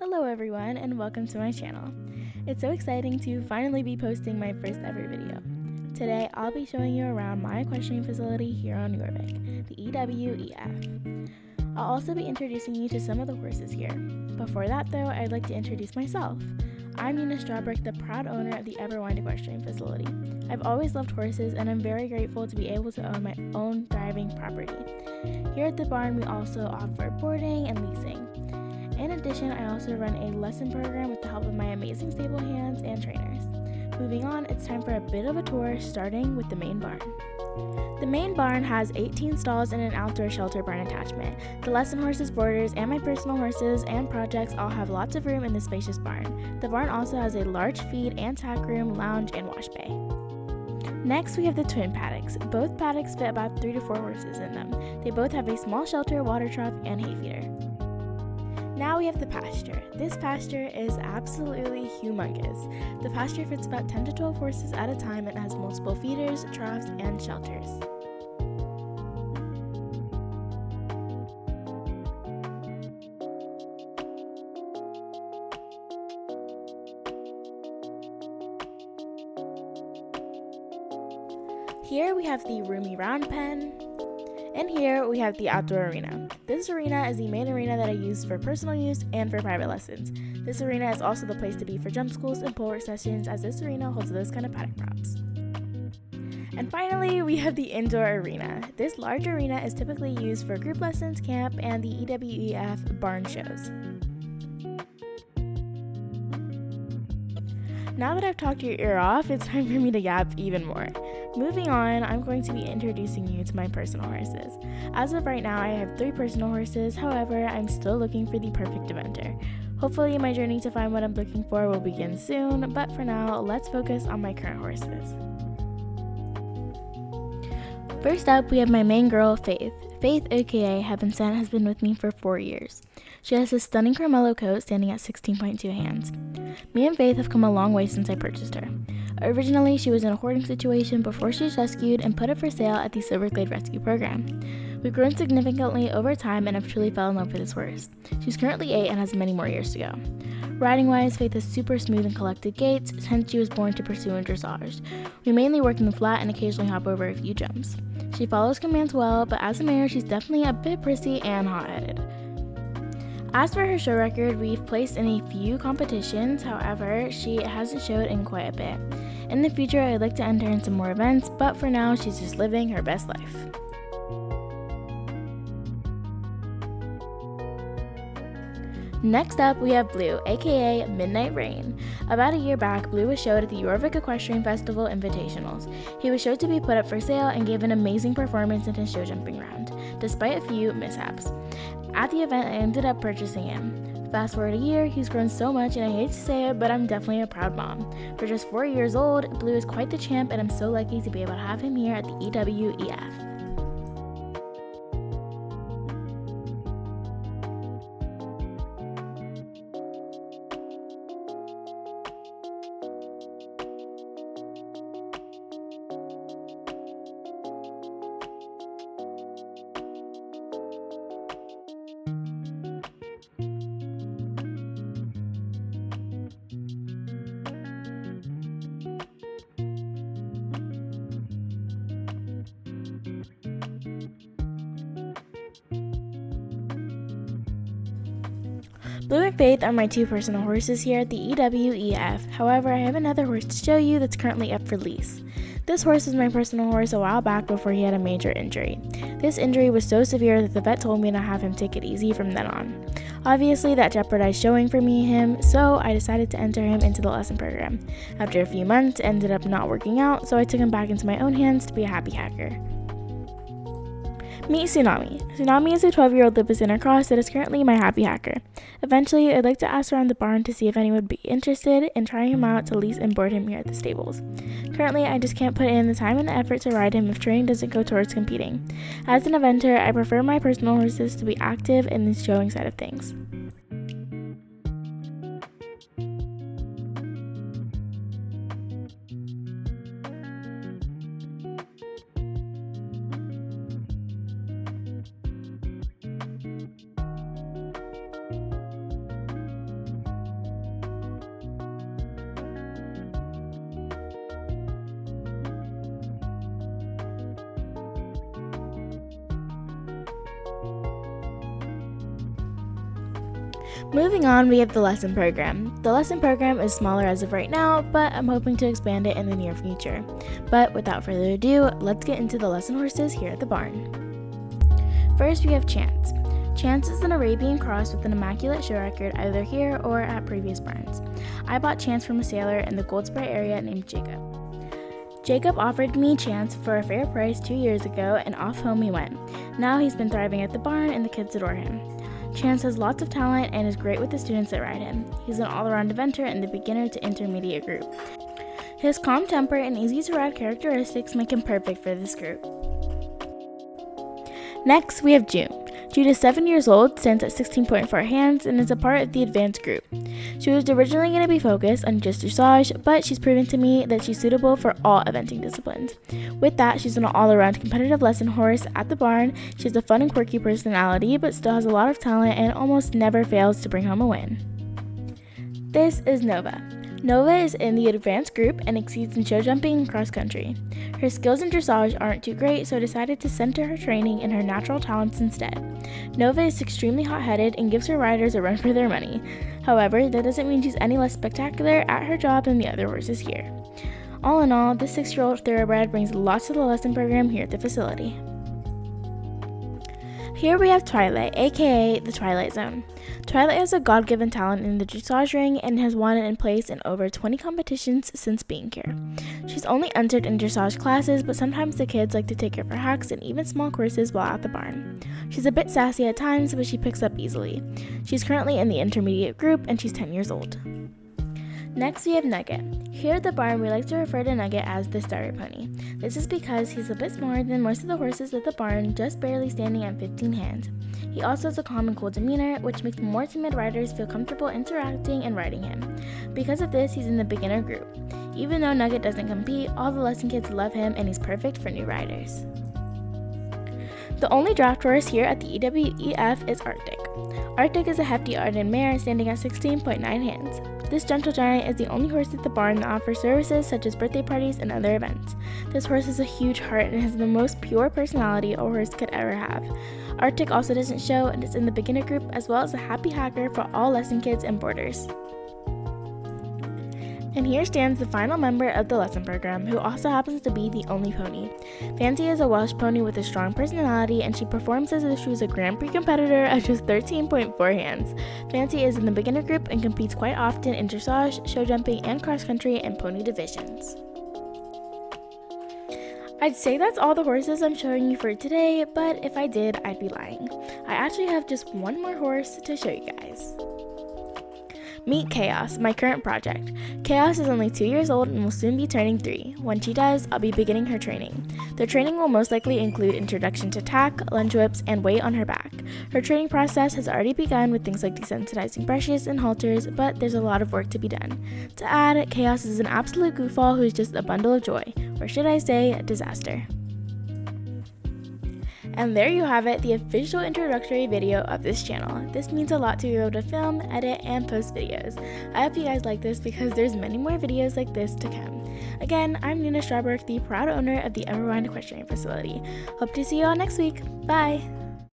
Hello everyone and welcome to my channel. It's so exciting to finally be posting my first ever video. Today I'll be showing you around my equestrian facility here on Jorvik, the EWEF. I'll also be introducing you to some of the horses here. Before that though, I'd like to introduce myself. I'm Una Strawbrick, the proud owner of the Everwind Equestrian Facility. I've always loved horses and I'm very grateful to be able to own my own thriving property. Here at the barn we also offer boarding and leasing. In addition, I also run a lesson program with the help of my amazing stable hands and trainers. Moving on, it's time for a bit of a tour, starting with the main barn. The main barn has 18 stalls and an outdoor shelter barn attachment. The lesson horses, boarders, and my personal horses and projects all have lots of room in the spacious barn. The barn also has a large feed and tack room, lounge, and wash bay. Next, we have the twin paddocks. Both paddocks fit about 3 to 4 horses in them. They both have a small shelter, water trough, and hay feeder. Now we have the pasture. This pasture is absolutely humongous. The pasture fits about 10 to 12 horses at a time and has multiple feeders, troughs, and shelters. Here we have the roomy round pen. And here we have the outdoor arena. This arena is the main arena that I use for personal use and for private lessons. This arena is also the place to be for jump schools and pole work sessions, as this arena holds those kind of paddock props. And finally, we have the indoor arena. This large arena is typically used for group lessons, camp, and the EWEF barn shows. Now that I've talked your ear off, it's time for me to yap even more. Moving on, I'm going to be introducing you to my personal horses. As of right now, I have 3 personal horses, however, I'm still looking for the perfect eventer. Hopefully, my journey to find what I'm looking for will begin soon, but for now, let's focus on my current horses. First up, we have my main girl, Faith. Faith, aka Heaven Sent, has been with me for 4 years. She has a stunning Carmelo coat standing at 16.2 hands. Me and Faith have come a long way since I purchased her. Originally, she was in a hoarding situation before she was rescued and put up for sale at the Silverglade Rescue Program. We've grown significantly over time and have truly fell in love with this horse. She's currently 8 and has many more years to go. Riding-wise, Faith has super smooth and collected gaits, hence she was born to pursue in dressage. We mainly work in the flat and occasionally hop over a few jumps. She follows commands well, but as a mare, she's definitely a bit prissy and hot-headed. As for her show record, we've placed in a few competitions, however, she hasn't showed in quite a bit. In the future, I'd like to enter in some more events, but for now, she's just living her best life. Next up, we have Blue, aka Midnight Rain. About a year back, Blue was showed at the Jorvik Equestrian Festival Invitationals. He was showed to be put up for sale and gave an amazing performance in his show jumping round, despite a few mishaps. At the event, I ended up purchasing him. Fast forward a year, he's grown so much and I hate to say it, but I'm definitely a proud mom. For just 4 years old, Blue is quite the champ and I'm so lucky to be able to have him here at the EWEF. Blue and Faith are my 2 personal horses here at the EWEF. However, I have another horse to show you that's currently up for lease. This horse was my personal horse a while back before he had a major injury. This injury was so severe that the vet told me to have him take it easy from then on. Obviously, that jeopardized showing for me him, so I decided to enter him into the lesson program. After a few months, it ended up not working out, so I took him back into my own hands to be a happy hacker. Meet Tsunami. Tsunami is a 12-year-old Lipizzaner cross that is currently my happy hacker. Eventually, I'd like to ask around the barn to see if anyone would be interested in trying him out to lease and board him here at the stables. Currently, I just can't put in the time and the effort to ride him if training doesn't go towards competing. As an eventer, I prefer my personal horses to be active in the showing side of things. Moving on, we have the lesson program. The lesson program is smaller as of right now, but I'm hoping to expand it in the near future. But without further ado, let's get into the lesson horses here at the barn. First, we have Chance. Chance is an Arabian cross with an immaculate show record either here or at previous barns. I bought Chance from a sailor in the Goldspur area named Jacob. Jacob offered me Chance for a fair price 2 years ago, and off home he went. Now he's been thriving at the barn and the kids adore him. Chance has lots of talent and is great with the students that ride him. He's an all-around eventer in the beginner to intermediate group. His calm temper and easy-to-ride characteristics make him perfect for this group. Next, we have June. June is 7 years old, stands at 16.4 hands, and is a part of the advanced group. She was originally going to be focused on just dressage, but she's proven to me that she's suitable for all eventing disciplines. With that, she's an all-around competitive lesson horse at the barn. She has a fun and quirky personality, but still has a lot of talent and almost never fails to bring home a win. This is Nova. Nova is in the advanced group and exceeds in show jumping and cross country. Her skills in dressage aren't too great, so I decided to center her training in her natural talents instead. Nova is extremely hot-headed and gives her riders a run for their money. However, that doesn't mean she's any less spectacular at her job than the other horses here. All in all, this 6-year-old thoroughbred brings lots to the lesson program here at the facility. Here we have Twilight, aka the Twilight Zone. Twilight has a God-given talent in the dressage ring and has won in place in over 20 competitions since being here. She's only entered in dressage classes, but sometimes the kids like to take her for hacks and even small courses while at the barn. She's a bit sassy at times, but she picks up easily. She's currently in the intermediate group and she's 10 years old. Next, we have Nugget. Here at the barn, we like to refer to Nugget as the starter pony. This is because he's a bit smaller than most of the horses at the barn, just barely standing at 15 hands. He also has a calm and cool demeanor, which makes more timid riders feel comfortable interacting and riding him. Because of this, he's in the beginner group. Even though Nugget doesn't compete, all the lesson kids love him and he's perfect for new riders. The only draft horse here at the EWEF is Arctic. Arctic is a hefty Arden mare standing at 16.9 hands. This gentle giant is the only horse at the barn that offers services such as birthday parties and other events. This horse has a huge heart and has the most pure personality a horse could ever have. Arctic also doesn't show and is in the beginner group as well as a happy hacker for all lesson kids and boarders. And here stands the final member of the lesson program, who also happens to be the only pony. Fancy is a Welsh pony with a strong personality, and she performs as if she was a Grand Prix competitor at just 13.4 hands. Fancy is in the beginner group and competes quite often in dressage, show jumping, and cross country and pony divisions. I'd say that's all the horses I'm showing you for today, but if I did, I'd be lying. I actually have just one more horse to show you guys. Meet Chaos, my current project. Chaos is only 2 years old and will soon be turning 3. When she does, I'll be beginning her training. The training will most likely include introduction to tack, lunge whips, and weight on her back. Her training process has already begun with things like desensitizing brushes and halters, but there's a lot of work to be done. To add, Chaos is an absolute goofball who's just a bundle of joy, or should I say, a disaster. And there you have it, the official introductory video of this channel. This means a lot to be able to film, edit, and post videos. I hope you guys like this because there's many more videos like this to come. Again, I'm Nina Strawberg, the proud owner of the Everwind Equestrian Facility. Hope to see you all next week. Bye!